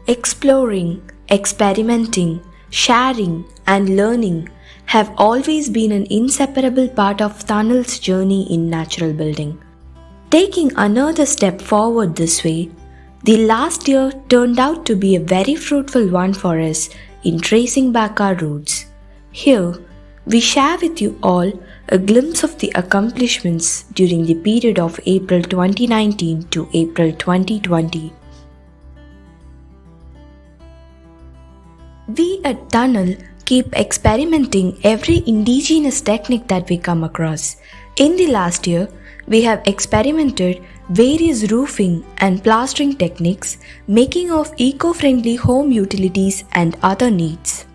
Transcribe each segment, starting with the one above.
Exploring, experimenting, sharing, and learning have always been an inseparable part of Tunnel's journey in natural building. Taking another step forward this way, the last year turned out to be a very fruitful one for us in tracing back our roots. Here, we share with you all a glimpse of the accomplishments during the period of April 2019 to April 2020. We at Tunnel keep experimenting every indigenous technique that we come across. In the last year, we have experimented various roofing and plastering techniques, making of eco-friendly home utilities and other needs.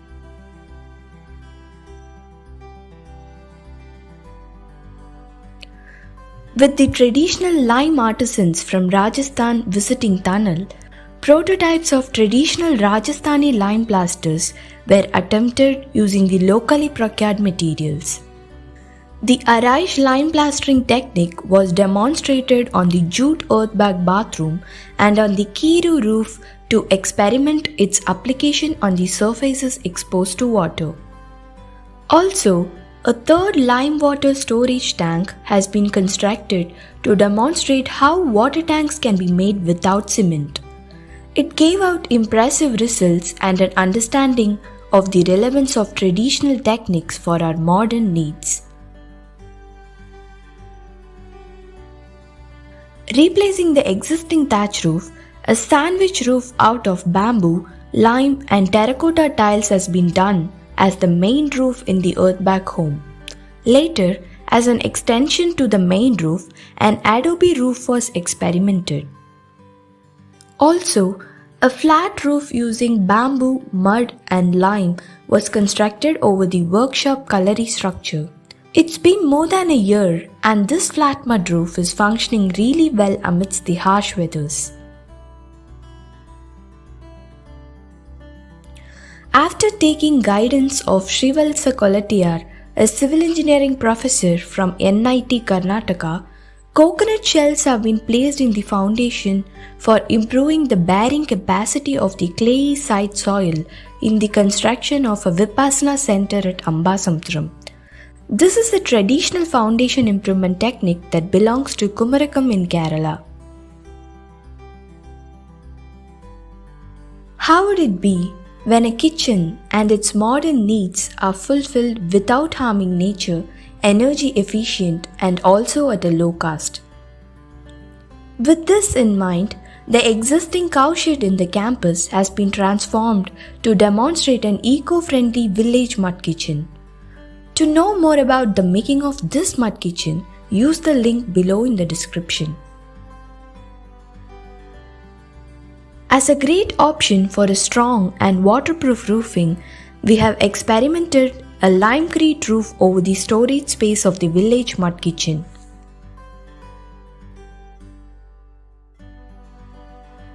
With the traditional lime artisans from Rajasthan visiting Tunnel, prototypes of traditional Rajasthani lime plasters were attempted using the locally procured materials. The Araish lime plastering technique was demonstrated on the jute earthbag bathroom and on the Kiru roof to experiment its application on the surfaces exposed to water. Also, a third lime water storage tank has been constructed to demonstrate how water tanks can be made without cement. It gave out impressive results and an understanding of the relevance of traditional techniques for our modern needs. Replacing the existing thatch roof, a sandwich roof out of bamboo, lime and terracotta tiles has been done as the main roof in the earthbag home. Later, as an extension to the main roof, an adobe roof was experimented. Also, a flat roof using bamboo, mud and lime was constructed over the workshop gallery structure. It's been more than a year and this flat mud roof is functioning really well amidst the harsh weathers. After taking guidance of Srivalsa Kolatiyar, a civil engineering professor from NIT Karnataka, coconut shells have been placed in the foundation for improving the bearing capacity of the clayey side soil in the construction of a Vipassana center at Ambasamutram. This is a traditional foundation improvement technique that belongs to Kumarakom in Kerala. How would it be when a kitchen and its modern needs are fulfilled without harming nature, energy efficient and also at a low cost? With this in mind, the existing cowshed in the campus has been transformed to demonstrate an eco-friendly village mud kitchen. To know more about the making of this mud kitchen, use the link below in the description. As a great option for a strong and waterproof roofing, we have experimented a limecrete roof over the storage space of the village mud kitchen.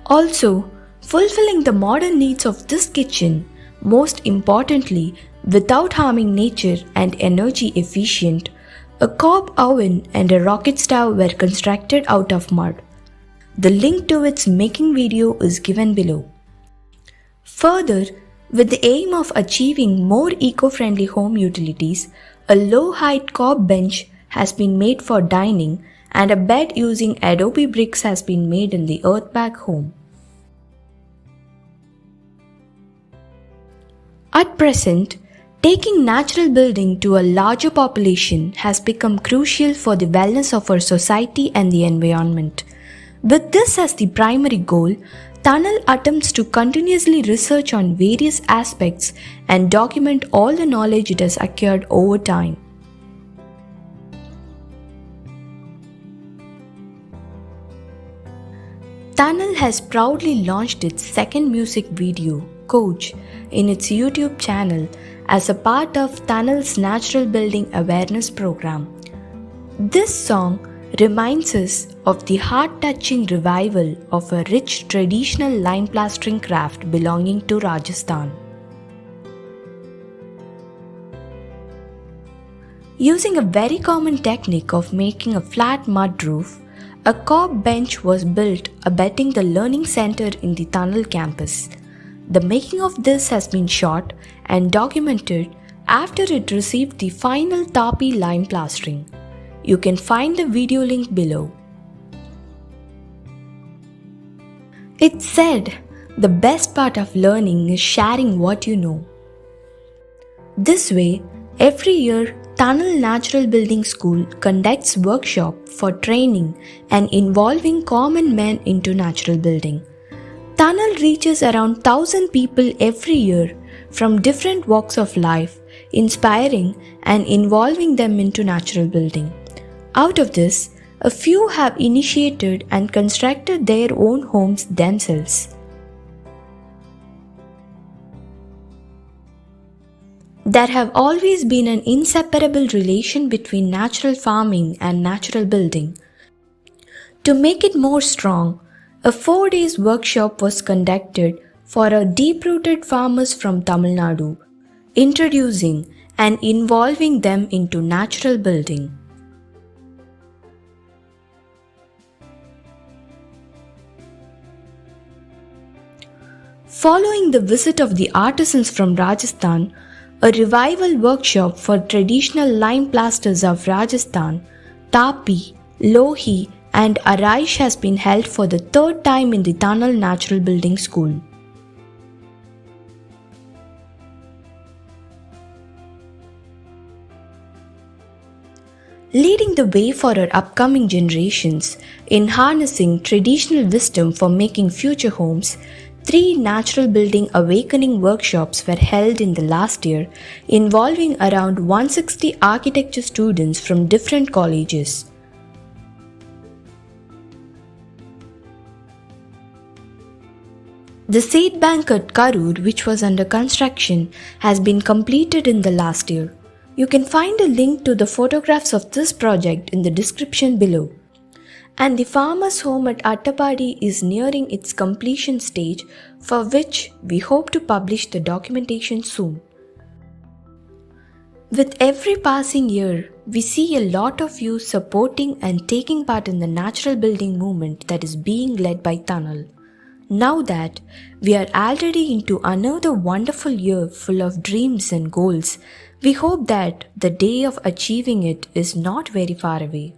Also, fulfilling the modern needs of this kitchen, most importantly, without harming nature and energy efficient, a cob oven and a rocket stove were constructed out of mud. The link to its making video is given below. Further, with the aim of achieving more eco-friendly home utilities, a low-height cob bench has been made for dining and a bed using adobe bricks has been made in the earthbag home. At present, taking natural building to a larger population has become crucial for the wellness of our society and the environment. With this as the primary goal, Tunnel attempts to continuously research on various aspects and document all the knowledge it has acquired over time. Tunnel has proudly launched its second music video, Coach, in its YouTube channel as a part of Tunnel's Natural Building Awareness Program. This song reminds us of the heart-touching revival of a rich traditional lime plastering craft belonging to Rajasthan. Using a very common technique of making a flat mud roof, a cob bench was built abetting the learning center in the Tunnel campus. The making of this has been shot and documented after it received the final Tapi lime plastering. You can find the video link below. It's said the best part of learning is sharing what you know. This way, every year, Tunnel Natural Building School conducts workshop for training and involving common men into natural building. Tunnel reaches around 1,000 people every year from different walks of life, inspiring and involving them into natural building. Out of this, a few have initiated and constructed their own homes themselves. There have always been an inseparable relation between natural farming and natural building. To make it more strong, a 4-day workshop was conducted for our deep-rooted farmers from Tamil Nadu, introducing and involving them into natural building. Following the visit of the artisans from Rajasthan, a revival workshop for traditional lime plasters of Rajasthan, Tapi, Lohi and Araish has been held for the 3rd time in the Tunnel Natural Building School. Leading the way for our upcoming generations in harnessing traditional wisdom for making future homes, 3 natural building awakening workshops were held in the last year, involving around 160 architecture students from different colleges. The seed bank at Karur, which was under construction, has been completed in the last year. You can find a link to the photographs of this project in the description below. And the farmer's home at Attapadi is nearing its completion stage, for which we hope to publish the documentation soon. With every passing year, we see a lot of you supporting and taking part in the natural building movement that is being led by Tunnel. Now that we are already into another wonderful year full of dreams and goals, we hope that the day of achieving it is not very far away.